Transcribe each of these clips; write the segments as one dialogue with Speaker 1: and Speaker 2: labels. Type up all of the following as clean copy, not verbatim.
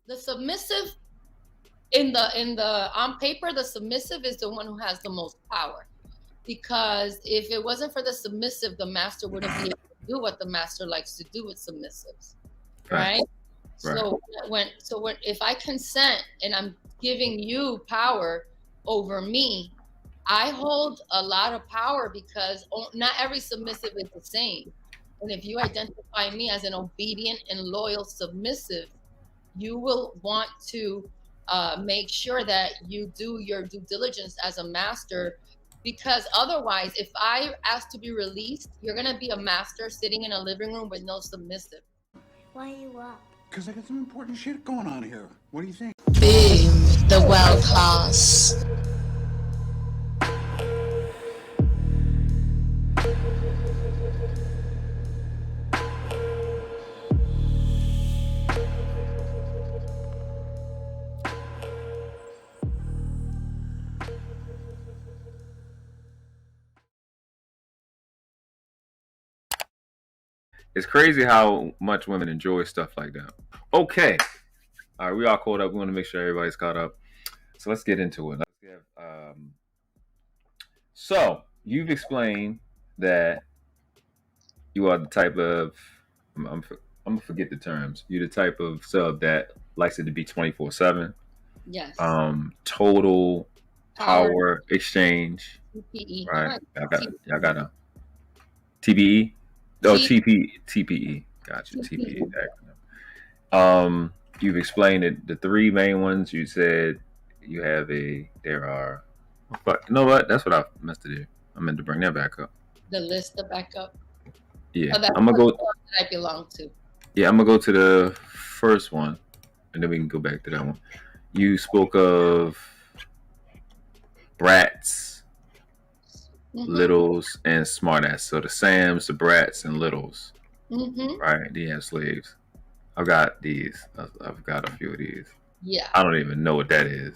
Speaker 1: the submissive on paper, the submissive is the one who has the most power. Because if it wasn't for the submissive, the master wouldn't be able to do what the master likes to do with submissives, right? So if I consent and I'm giving you power over me, I hold a lot of power because not every submissive is the same. And if you identify me as an obedient and loyal submissive, you will want to make sure that you do your due diligence as a master, because otherwise, if I ask to be released, you're going to be a master sitting in a living room with no submissive.
Speaker 2: Why are you up?
Speaker 3: Because I got some important shit going on here. What do you think?
Speaker 4: Boom, the world class.
Speaker 5: It's crazy how much women enjoy stuff like that. Okay. All right, we all caught up. We want to make sure everybody's caught up. So let's get into it. So you've explained that you are the type of, I'm going to forget the terms. You're the type of sub that likes it to be 24/7.
Speaker 1: Yes.
Speaker 5: Total power exchange.
Speaker 1: TPE.
Speaker 5: Right. Y'all got a TBE? Oh, TPE. Gotcha. TPE acronym. You've explained it. The three main ones you said you have there are. But you know what? That's what I meant to do. I meant to bring that back up.
Speaker 1: The list to back up.
Speaker 5: Yeah,
Speaker 1: that's
Speaker 5: I'm gonna go.
Speaker 1: That I belong to.
Speaker 5: Yeah, I'm gonna go to the first one, and then we can go back to that one. You spoke of brats, littles, and smartass. So the Sams, the brats, and littles. Right? They have slaves. I've got these. I've got a few of these.
Speaker 1: Yeah.
Speaker 5: I don't even know what that is.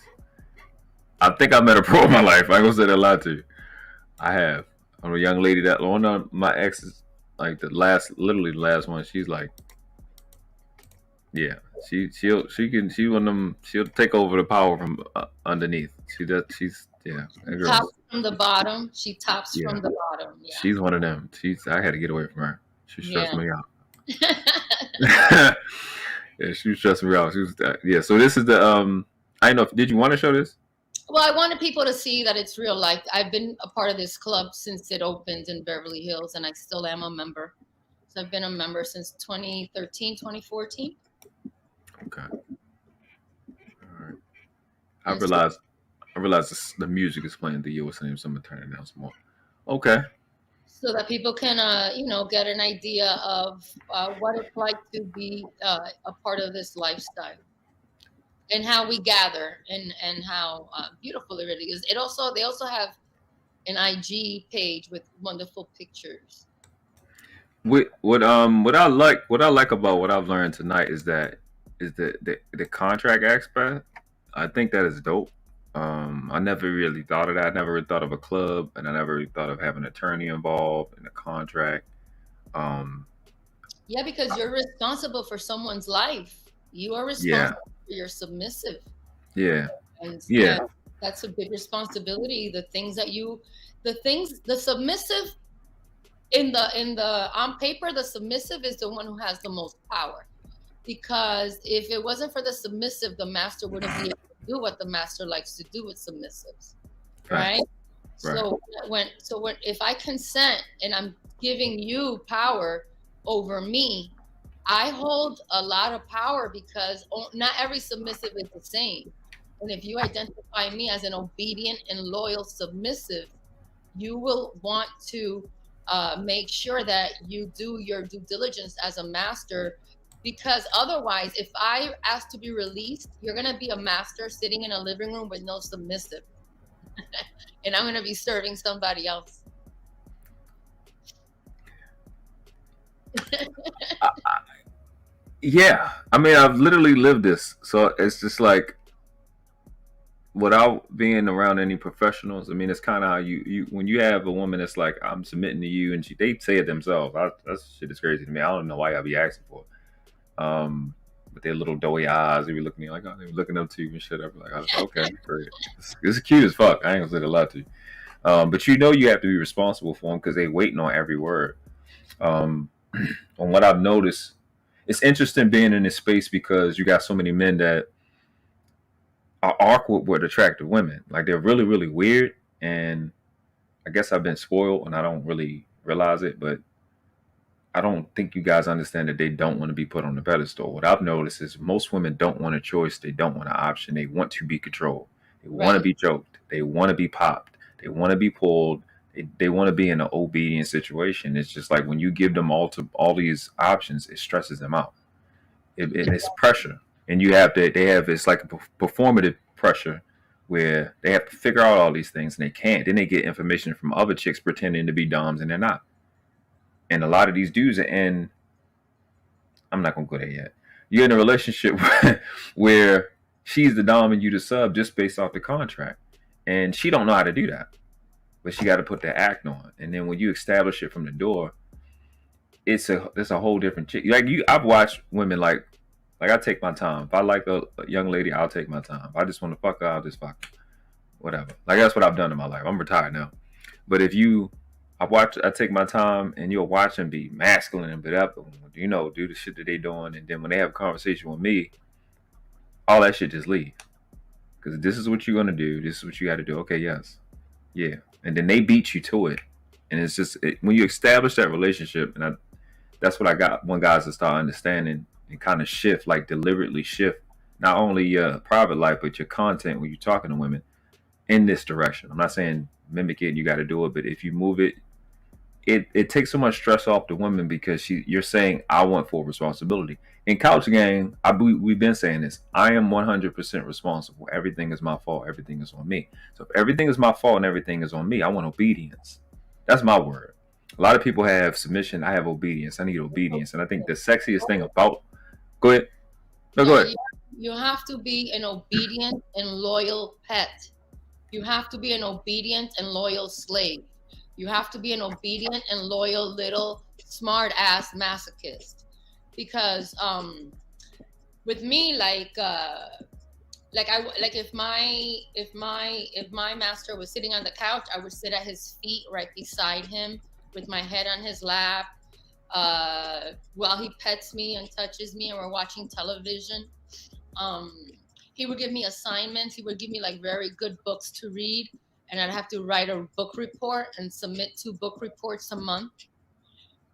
Speaker 5: I think I met a pro in my life. I ain't gonna say that a lot to you. I have. I'm a young lady that one of my exes, like literally the last one. She's like, yeah, she'll one of them. She'll take over the power from underneath. She's
Speaker 1: Tops from the bottom. She tops from the bottom. Yeah.
Speaker 5: She's one of them. I had to get away from her. She stressed me out. Yeah, she was stressing me out. She was So this is the I don't know. Did you want to show this?
Speaker 1: Well, I wanted people to see that it's real life. I've been a part of this club since it opened in Beverly Hills, and I still am a member. So I've been a member since 2013, 2014.
Speaker 5: Okay. All right. I realized the music is playing through you. So I'm gonna turn it down some more. Okay.
Speaker 1: So that people can, get an idea of what it's like to be a part of this lifestyle, and how we gather, and how beautiful it really is. They also have an IG page with wonderful pictures.
Speaker 5: What I like about what I've learned tonight is the contract aspect. I think that is dope. I never really thought of that. I never really thought of a club, and I never really thought of having an attorney involved in a contract.
Speaker 1: Yeah, because you're responsible for someone's life. You are responsible for your submissive.
Speaker 5: Yeah.
Speaker 1: And that's a big responsibility. The submissive on paper, the submissive is the one who has the most power. Because if it wasn't for the submissive, the master wouldn't be able to do what the master likes to do with submissives. Right? So if I consent and I'm giving you power over me, I hold a lot of power because not every submissive is the same. And if you identify me as an obedient and loyal submissive, you will want to make sure that you do your due diligence as a master, because otherwise, if I ask to be released, you're going to be a master sitting in a living room with no submissive. And I'm going to be serving somebody else.
Speaker 5: Yeah, I mean, I've literally lived this, so it's just like, without being around any professionals, I mean, it's kind of how you when you have a woman that's like, I'm submitting to you, and they say it themselves. That shit is crazy to me. I don't know why I'll be asking for it. with their little doughy eyes. They be looking at me like, oh, they be looking up to you and shit. I be like, oh, okay, great. It's cute as fuck. I ain't gonna say a lot to you. But you have to be responsible for them because they waiting on every word. On what I've noticed, it's interesting being in this space because you got so many men that are awkward with attractive women. Like they're really, really weird. And I guess I've been spoiled and I don't really realize it, but I don't think you guys understand that they don't want to be put on the pedestal. What I've noticed is most women don't want a choice. They don't want an option. They want to be controlled. They want to be joked. They want to be popped. They want to be pulled. They want to be in an obedient situation. It's just like when you give them all these options, it stresses them out. It's pressure. And it's like a performative pressure where they have to figure out all these things and they can't. Then they get information from other chicks pretending to be doms and they're not. And a lot of these dudes are in, I'm not going to go there yet. You're in a relationship where she's the dom and you the sub just based off the contract. And she don't know how to do that. But she got to put the act on. And then when you establish it from the door, it's a whole different chick. Like I've watched women like I take my time. If I like a young lady, I'll take my time. If I just want to fuck her, I'll just fuck her. Whatever. Like that's what I've done in my life. I'm retired now. But if I take my time and you'll watch them be masculine and bit up, do the shit that they doing. And then when they have a conversation with me, all that shit just leave. Because this is what you're going to do. This is what you got to do. Okay, yes. Yeah. And then they beat you to it. And it's just, when you establish that relationship, and that's what I got when guys to start understanding and kind of shift, like deliberately shift, not only your private life, but your content when you're talking to women in this direction. I'm not saying mimic it, you got to do it, but if you move it, it takes so much stress off the women because you're saying, I want full responsibility. In Couch Gang, we've been saying this. I am 100% responsible. Everything is my fault. Everything is on me. So if everything is my fault and everything is on me, I want obedience. That's my word. A lot of people have submission. I have obedience. I need obedience. And I think the sexiest thing about... Go ahead. No, go ahead.
Speaker 1: You have to be an obedient and loyal pet. You have to be an obedient and loyal slave. You have to be an obedient and loyal little smart ass masochist. Because with me, if my master was sitting on the couch, I would sit at his feet right beside him with my head on his lap while he pets me and touches me and we're watching television. He would give me assignments. He would give me like very good books to read. And I'd have to write a book report and submit 2 book reports a month.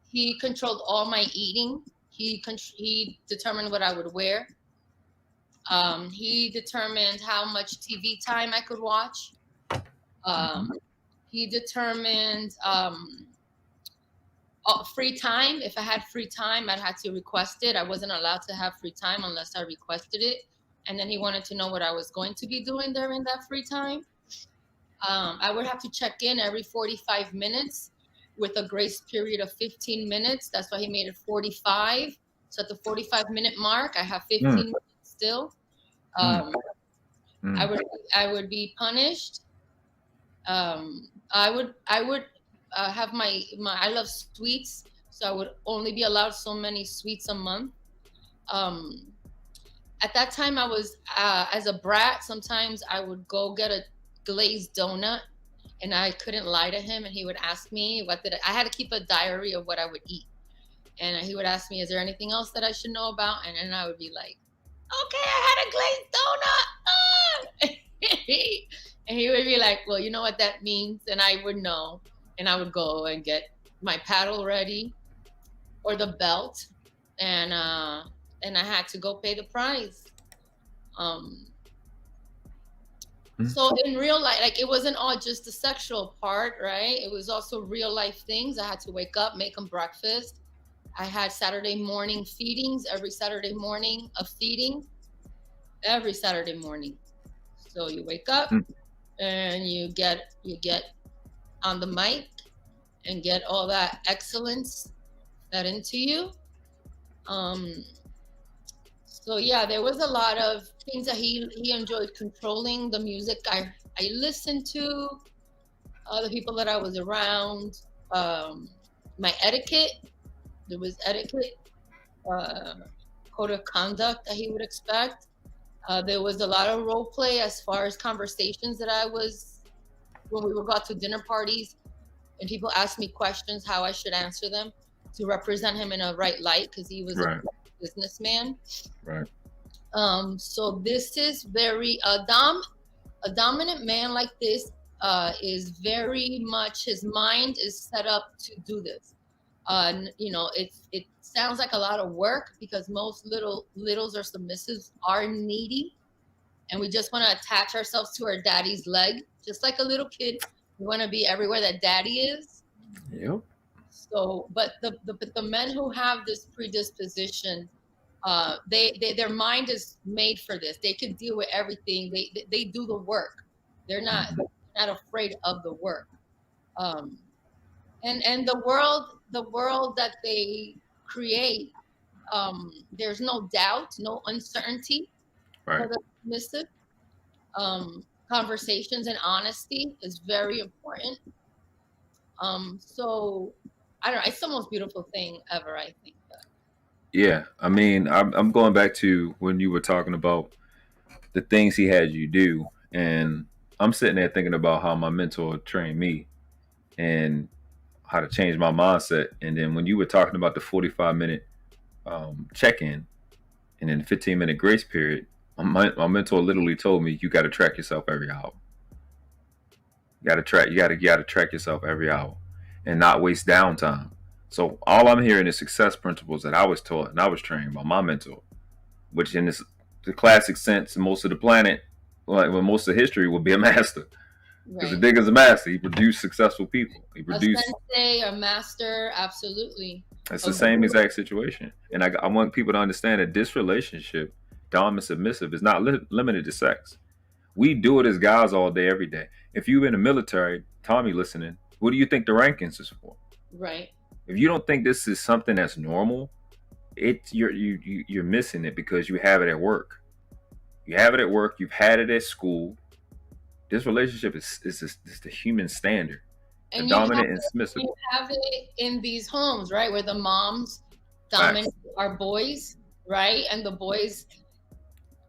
Speaker 1: He controlled all my eating. He determined what I would wear. He determined how much TV time I could watch. He determined free time. If I had free time, I'd have to request it. I wasn't allowed to have free time unless I requested it. And then he wanted to know what I was going to be doing during that free time. I would have to check in every 45 minutes with a grace period of 15 minutes. That's why he made it 45. So at the 45-minute mark, I have 15 minutes still. I would be punished. I would have my I love sweets, so I would only be allowed so many sweets a month. At that time, I was as a brat. Sometimes I would go get a glazed donut, and I couldn't lie to him. And he would ask me I had to keep a diary of what I would eat. And he would ask me, is there anything else that I should know about? And then I would be like, okay, I had a glazed donut. And he would be like, well, you know what that means? And I would know. And I would go and get my paddle ready or the belt. And I had to go pay the price. So in real life, like, it wasn't all just the sexual part, right? It was also real life things. I had to wake up, make them breakfast. I had Saturday morning feedings, every Saturday morning, a feeding, every Saturday morning. So you wake up and you get on the mic and get all that excellence fed into you. So yeah, there was a lot of things that he enjoyed controlling. The music I listened to, the people that I was around, my etiquette. There was etiquette, code of conduct that he would expect. There was a lot of role play as far as conversations that when we would go out to dinner parties and people asked me questions, how I should answer them to represent him in a right light, because he was a businessman.
Speaker 5: Right.
Speaker 1: So this is very, a dominant man like this is very much, his mind is set up to do this. You know, it sounds like a lot of work because most littles or submissives are needy, and we just want to attach ourselves to our daddy's leg, just like a little kid. We want to be everywhere that daddy is.
Speaker 5: Yep.
Speaker 1: So, but the men who have this predisposition, their mind is made for this. They can deal with everything. They do the work. They're not afraid of the work. And the world that they create, there's no doubt, no uncertainty for the submissive. Conversations and honesty is very important. So I don't know, it's the most beautiful thing ever, I think.
Speaker 5: Yeah, I mean, I'm going back to when you were talking about the things he had you do, and I'm sitting there thinking about how my mentor trained me and how to change my mindset. And then when you were talking about the 45-minute check-in and then 15-minute grace period, my mentor literally told me, you got to track yourself every hour. You got to track yourself every hour and not waste downtime. So all I'm hearing is success principles that I was taught and I was trained by my mentor, which in the classic sense, most of the planet, like when most of history will be a master. Because the digger's a master. He produced successful people. He produced
Speaker 1: a sensei, a master, absolutely.
Speaker 5: It's the same exact situation. And I want people to understand that this relationship, dom and submissive, is not limited to sex. We do it as guys all day, every day. If you're in the military, Tommy listening, what do you think the rankings is for?
Speaker 1: Right.
Speaker 5: If you don't think this is something that's normal, you're missing it because you have it at work. You have it at work. You've had it at school. This relationship is the human standard. And dominant and submissive.
Speaker 1: You have it in these homes, right, where the moms dominate our boys, right, and the boys,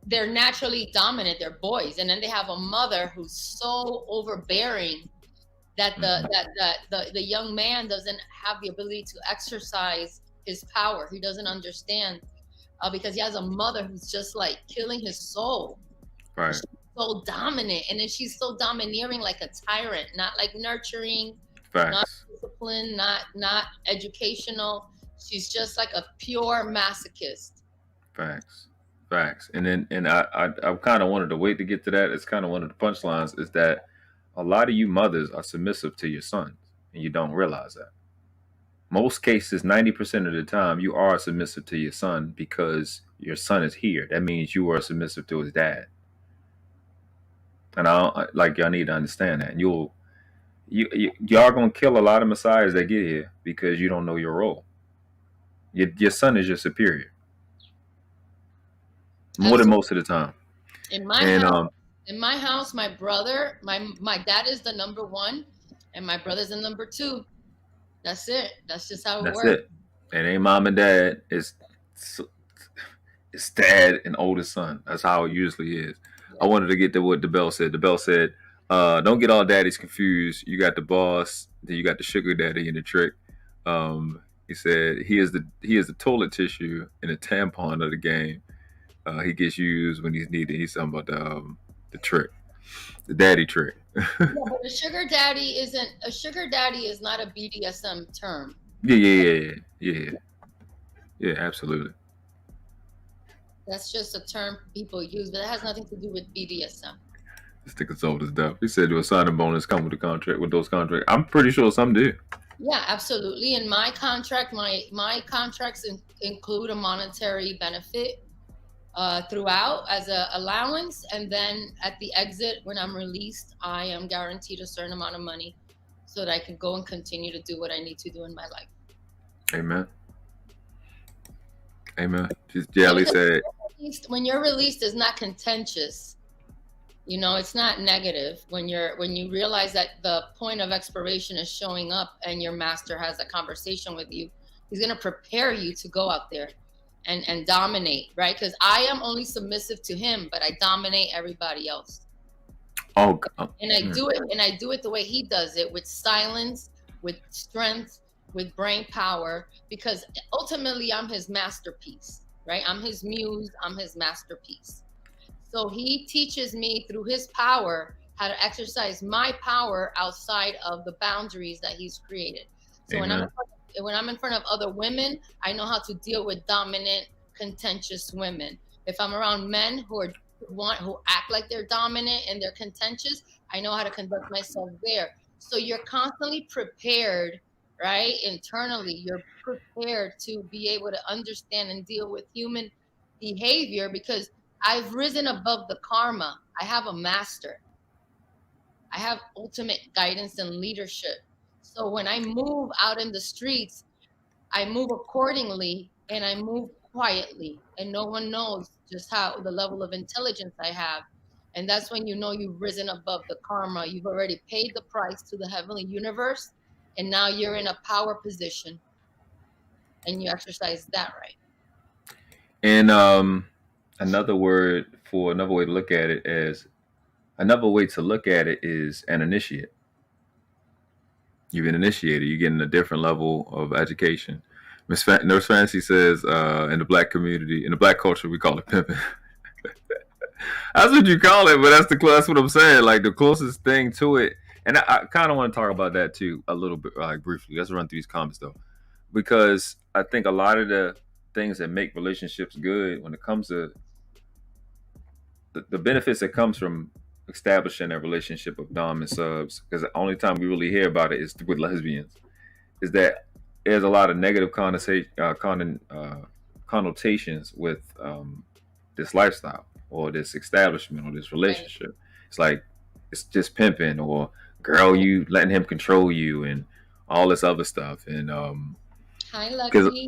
Speaker 1: they're naturally dominant. They're boys, and then they have a mother who's so overbearing that the young man doesn't have the ability to exercise his power. He doesn't understand because he has a mother who's just like killing his soul.
Speaker 5: Right.
Speaker 1: She's so dominant, and then she's so domineering, like a tyrant, not like nurturing, not disciplined, not educational. She's just like a pure masochist.
Speaker 5: Facts. And I kind of wanted to wait to get to that. It's kind of one of the punchlines is that a lot of you mothers are submissive to your sons, and you don't realize that. Most cases, 90% of the time, you are submissive to your son because your son is here. That means you are submissive to his dad. And y'all need to understand that. And y'all gonna kill a lot of messiahs that get here because you don't know your role. Your son is your superior. More than most of the time.
Speaker 1: In my house, my brother, my dad is the number one, and my brother's the number two. That's it. That's just how it works.
Speaker 5: That's it. It ain't mom and dad. It's dad and oldest son. That's how it usually is. I wanted to get to what the bell said. The bell said, don't get all daddies confused. You got the boss, then you got the sugar daddy in the trick. He said he is the toilet tissue and a tampon of the game. He gets used when he's needed. He's talking about the trick, the daddy trick.
Speaker 1: Yeah, but a sugar daddy is not a BDSM term.
Speaker 5: Yeah, absolutely.
Speaker 1: That's just a term people use, but it has nothing to do with BDSM.
Speaker 5: This nigga's old as death. He said do a signing bonus come with the contract, with those contracts. I'm pretty sure some do.
Speaker 1: Yeah, absolutely. In my contract, my contracts include a monetary benefit throughout as an allowance, and then at the exit, when I'm released, I am guaranteed a certain amount of money so that I can go and continue to do what I need to do in my life.
Speaker 5: Amen. Just Jelly said,
Speaker 1: when you're released, it's not contentious. You know, it's not negative. When you realize that the point of expiration is showing up and your master has a conversation with you, he's going to prepare you to go out there. and dominate, right? Because I am only submissive to him, but I dominate everybody else.
Speaker 5: Oh,
Speaker 1: and I do it the way he does it, with silence, with strength, with brain power, because ultimately I'm his masterpiece, right? I'm his muse, I'm his masterpiece. So he teaches me through his power how to exercise my power outside of the boundaries that he's created. So when I'm in front of other women, I know how to deal with dominant, contentious women. If I'm around men who act like they're dominant and they're contentious, I know how to conduct myself there. So you're constantly prepared, right? Internally, you're prepared to be able to understand and deal with human behavior, because I've risen above the karma. I have a master. I have ultimate guidance and leadership. So when I move out in the streets, I move accordingly, and I move quietly, and no one knows just how the level of intelligence I have. And that's when you know you've risen above the karma. You've already paid the price to the heavenly universe, and now you're in a power position, and you exercise that right.
Speaker 5: And another way to look at it is an initiate. You've been initiated. You're getting a different level of education. Nurse Fancy says, in the black community, in the black culture, we call it pimping. That's what you call it, but that's what I'm saying. Like, the closest thing to it, and I kind of want to talk about that too a little bit, like briefly. Let's run through these comments though, because I think a lot of the things that make relationships good, when it comes to the benefits that comes from establishing a relationship of dom and subs, because the only time we really hear about it is with lesbians, is that there's a lot of negative connotations with this lifestyle or this establishment or this relationship. Right. It's like, it's just pimping, or girl, you letting him control you, and all this other stuff. And
Speaker 1: hi, Lexie.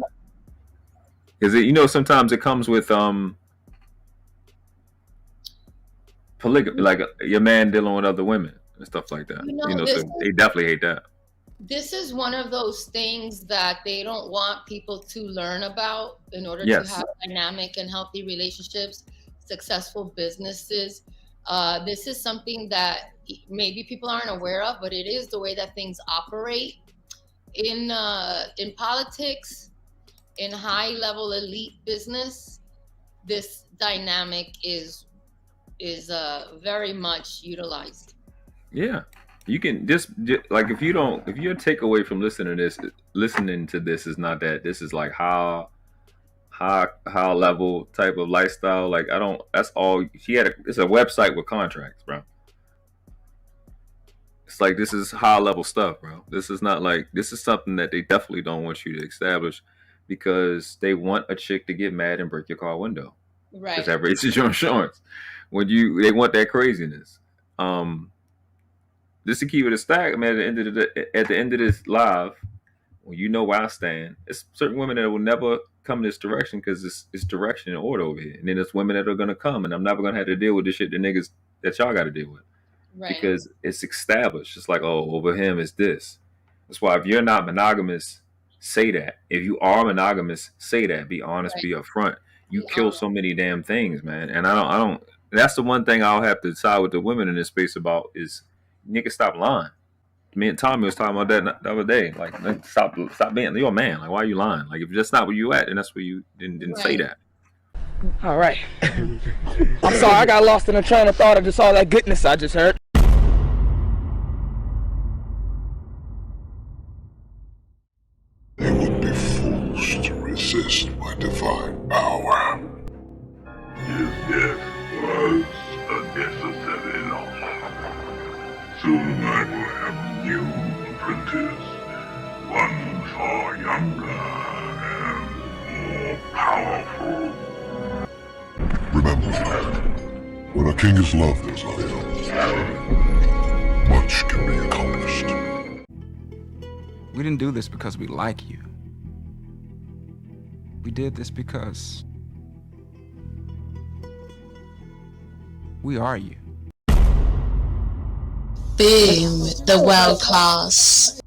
Speaker 5: Because sometimes it comes with polygamy, like your man dealing with other women and stuff like that. So they definitely hate that.
Speaker 1: This is one of those things that they don't want people to learn about in order to have dynamic and healthy relationships, successful businesses. This is something that maybe people aren't aware of, but it is the way that things operate in politics, in high-level elite business. This dynamic is very much utilized.
Speaker 5: Yeah. You can just like, if your takeaway from listening to this is not that this is like high level type of lifestyle. Like, that's all it's a website with contracts, bro. It's like, this is high level stuff, bro. This is something that they definitely don't want you to establish, because they want a chick to get mad and break your car window. Right. Because that raises your insurance. They want that craziness. Just to keep it a stack, I mean, at the end of this live, when you know where I stand, it's certain women that will never come in this direction, because it's direction and order over here. And then there's women that are gonna come, and I'm never gonna have to deal with the shit the niggas that y'all got to deal with, right? Because it's established. It's like, oh, over him is this. That's why if you're not monogamous, say that. If you are monogamous, say that. Be honest. Right. Be upfront. You kill so many damn things, man. And I don't. That's the one thing I'll have to side with the women in this space about is, niggas, stop lying. Me and Tommy was talking about that the other day. Like, stop being, you're a man. Like, why are you lying? Like, if that's not where you at, then that's where you didn't say that.
Speaker 2: All right. I'm sorry, I got lost in a train of thought of just all that goodness I just heard.
Speaker 6: They would be fools to resist my divine power.
Speaker 7: His death was a necessary loss. Soon I will have a new apprentice, one far younger and more powerful.
Speaker 6: Remember, when a king is loved as I am, much can be accomplished.
Speaker 8: We didn't do this because we like you. We did this because we are you.
Speaker 4: Boom, the world class.